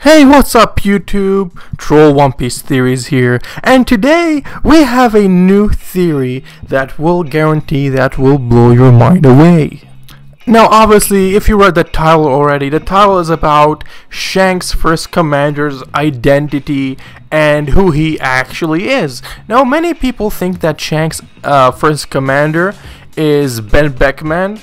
Hey, what's up YouTube? Troll One Piece Theories here, and today we have a new theory that will guarantee that will blow your mind away. Now obviously, if you read the title already, the title is about Shanks' first commander's identity and who he actually is. Now many people think that Shanks' first commander is Ben Beckman.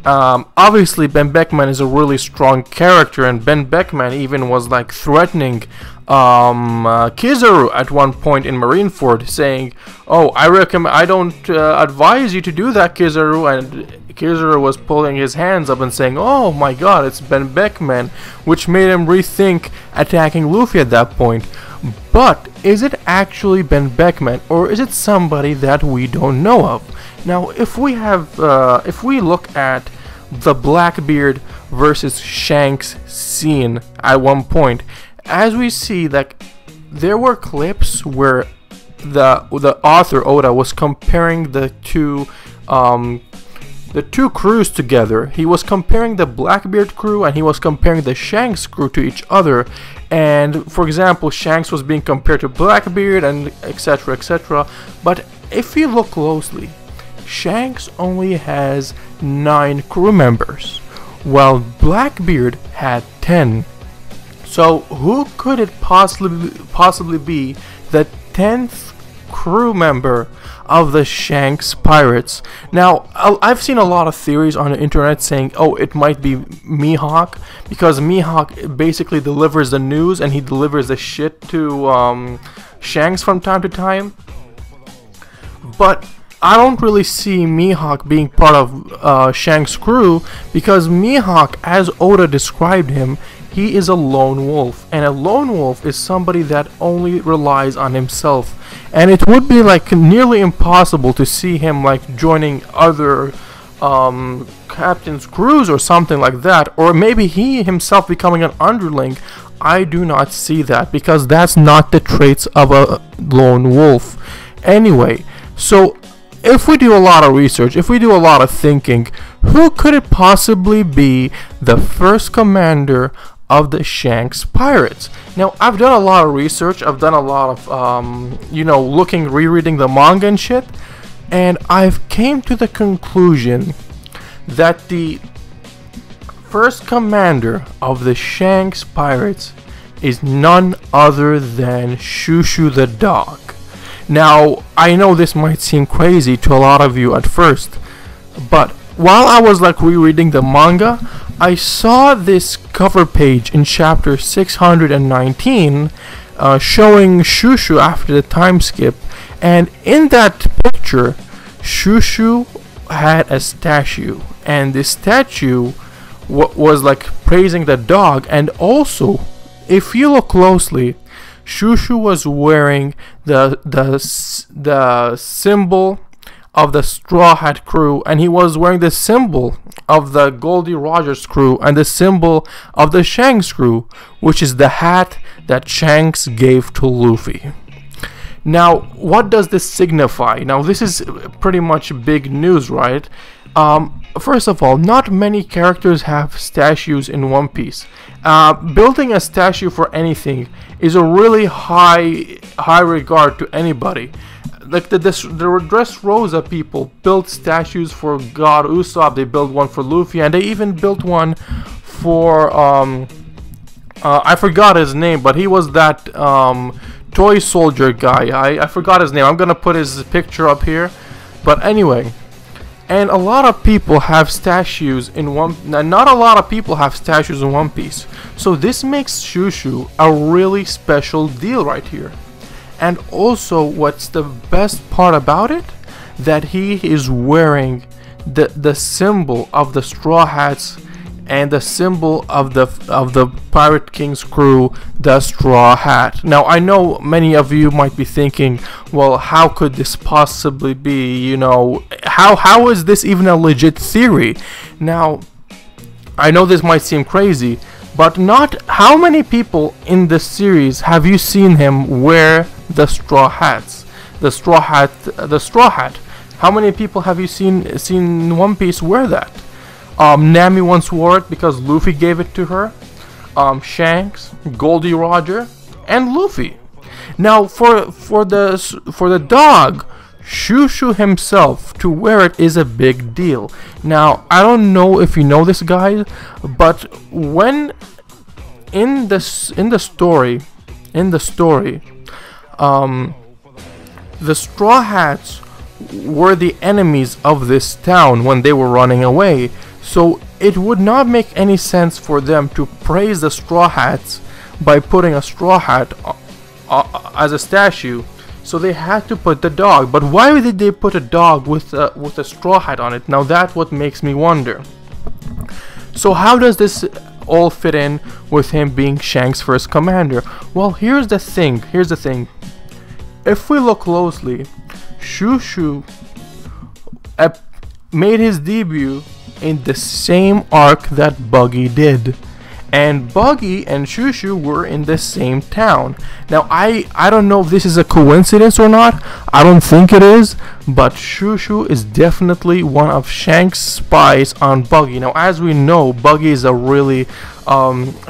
Obviously Ben Beckman is a really strong character, and Ben Beckman even was like threatening Kizaru at one point in Marineford, saying, "Oh, I don't advise you to do that, Kizaru." And Kizaru was pulling his hands up and saying, "Oh my God, it's Ben Beckman," which made him rethink attacking Luffy at that point. But is it actually Ben Beckman, or is it somebody that we don't know of? Now, if we look at the Blackbeard versus Shanks scene at one point, as we see that there were clips where the author Oda was comparing the two crews together. He was comparing the Blackbeard crew and he was comparing the Shanks crew to each other. And for example, Shanks was being compared to Blackbeard and etc, etc. But if you look closely, Shanks only has 9 crew members, while Blackbeard had 10. So who could it possibly be the 10th crew member of the Shanks pirates? Now I've seen a lot of theories on the internet saying, oh, it might be Mihawk, because Mihawk basically delivers the news and he delivers the shit to Shanks from time to time. But I don't really see Mihawk being part of Shanks' crew, because Mihawk, as Oda described him, he is a lone wolf, and a lone wolf is somebody that only relies on himself, and it would be like nearly impossible to see him like joining other captain's crews or something like that, or maybe he himself becoming an underling. I do not see that, because that's not the traits of a lone wolf. Anyway, so if we do a lot of research, if we do a lot of thinking, who could it possibly be the first commander of the Shanks pirates? Now, I've done a lot of research, I've done a lot of, rereading the manga and shit, and I've came to the conclusion that the first commander of the Shanks pirates is none other than Shushu the dog. Now, I know this might seem crazy to a lot of you at first, but while I was like rereading the manga, I saw this cover page in chapter 619 showing Shushu after the time skip, and in that picture, Shushu had a statue, and this statue was like praising the dog, and also, if you look closely, Shushu was wearing the symbol of the Straw Hat crew, and he was wearing the symbol of the Goldie Rogers crew and the symbol of the Shanks crew, which is the hat that Shanks gave to Luffy. Now, what does this signify? Now, this is pretty much big news, right? First of all, not many characters have statues in One Piece. Building a statue for anything is a really high regard to anybody. Like the Dressrosa people built statues for God Usopp. They built one for Luffy, and they even built one for I forgot his name, but he was that toy soldier guy. I forgot his name. I'm gonna put his picture up here. But anyway. And a lot of people have statues in not a lot of people have statues in One Piece. So this makes Shushu a really special deal right here. And also, what's the best part about it? That he is wearing the symbol of the Straw Hats and the symbol of the Pirate King's crew, the Straw Hat. Now, I know many of you might be thinking, well, how could this possibly be? You know, how is this even a legit theory? Now, I know this might seem crazy, but not how many people in this series have you seen him wear the straw hats? The straw hat. How many people have you seen One Piece wear that? Nami once wore it because Luffy gave it to her. Shanks, Goldie Roger, and Luffy. Now for the dog, Shushu himself, to wear it is a big deal. Now I don't know if you know this, guys, but when in the story, the Straw Hats were the enemies of this town when they were running away. So it would not make any sense for them to praise the Straw Hats by putting a straw hat as a statue. So they had to put the dog. But why did they put a dog with a straw hat on it? Now that's what makes me wonder. So how does this all fit in with him being Shanks' first commander? Well, here's the thing. If we look closely, Shushu made his debut in the same arc that Buggy did, and Buggy and Shushu were in the same town. Now I don't know if this is a coincidence or not. I don't think it is, but Shushu is definitely one of Shanks' spies on Buggy. Now as we know, Buggy is a really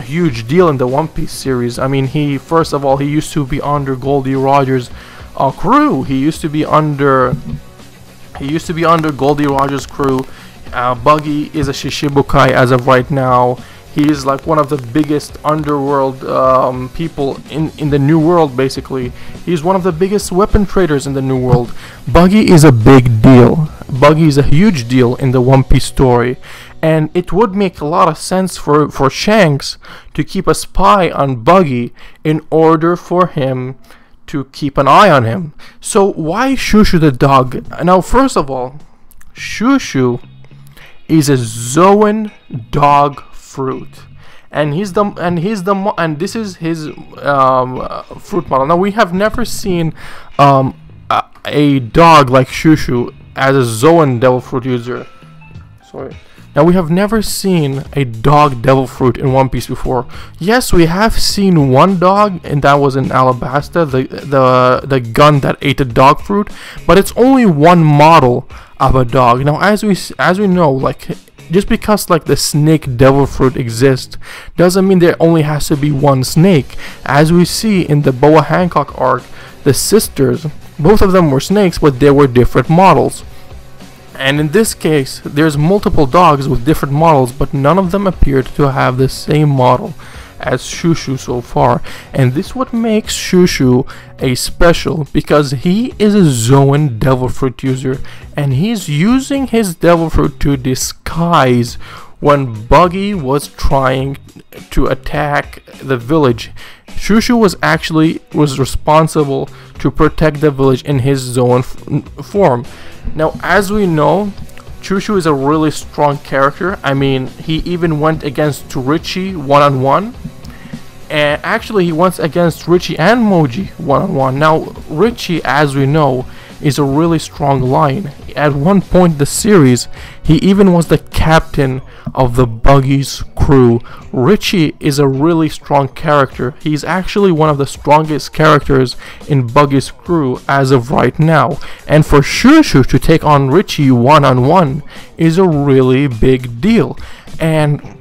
huge deal in the One Piece series. I mean, first of all, he used to be under Goldie Roger's crew. He used to be under Goldie Roger's crew. Buggy is a Shishibukai as of right now. He is like one of the biggest underworld people in the New World, basically. He's one of the biggest weapon traders in the New World. Buggy is a big deal. Buggy is a huge deal in the One Piece story. And it would make a lot of sense for Shanks to keep a spy on Buggy in order for him to keep an eye on him. So why Shushu the dog? Now first of all, Shushu is a Zoan dog fruit, and this is his fruit model. Now we have never seen a dog like Shushu as a Zoan devil fruit user. Now we have never seen a dog devil fruit in One Piece before. Yes, we have seen one dog, and that was in Alabasta, the gun that ate the dog fruit, but it's only one model of a dog. Now as we know, like, just because like the snake devil fruit exists doesn't mean there only has to be one snake. As we see in the Boa Hancock arc, the sisters, both of them were snakes, but they were different models. And in this case, there's multiple dogs with different models, but none of them appeared to have the same model as Shushu so far. And this what makes Shushu a special, because he is a Zoan devil fruit user, and he's using his devil fruit to disguise when Buggy was trying to attack the village. Shushu was responsible to protect the village in his Zoan form. Now as we know, Shushu is a really strong character. I mean, he even went against Richie one-on-one, and actually he went against Richie and Moji one-on-one. Now Richie, as we know, is a really strong lion. At one point in the series, he even was the captain of the Buggy's crew. Richie is a really strong character. He's actually one of the strongest characters in Buggy's crew as of right now. And for Shushu to take on Richie one-on-one is a really big deal. And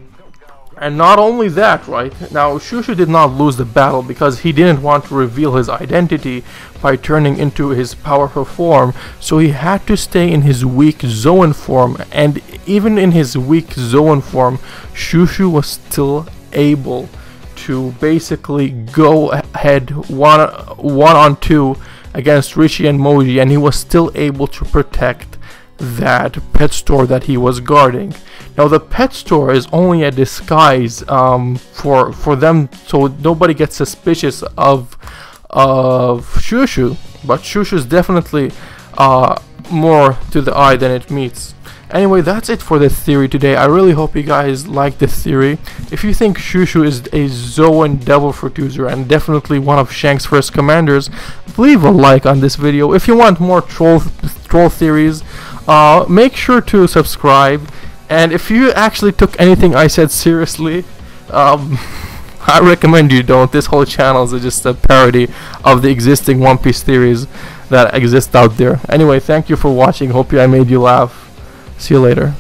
not only that, right? Now, Shushu did not lose the battle because he didn't want to reveal his identity by turning into his powerful form, so he had to stay in his weak Zoan form. And even in his weak Zoan form, Shushu was still able to basically go ahead one on two against Richie and Moji, and he was still able to protect that pet store that he was guarding. Now the pet store is only a disguise for them, so nobody gets suspicious of Shushu, but Shushu is definitely more to the eye than it meets. Anyway, that's it for the theory today. I really hope you guys like the theory. If you think Shushu is a Zoan devil fruit user and definitely one of Shanks' first commanders, leave a like on this video. If you want more troll theories, make sure to subscribe. And if you actually took anything I said seriously, I recommend you don't. This whole channel is just a parody of the existing One Piece theories that exist out there. Anyway, thank you for watching. Hope I made you laugh. See you later.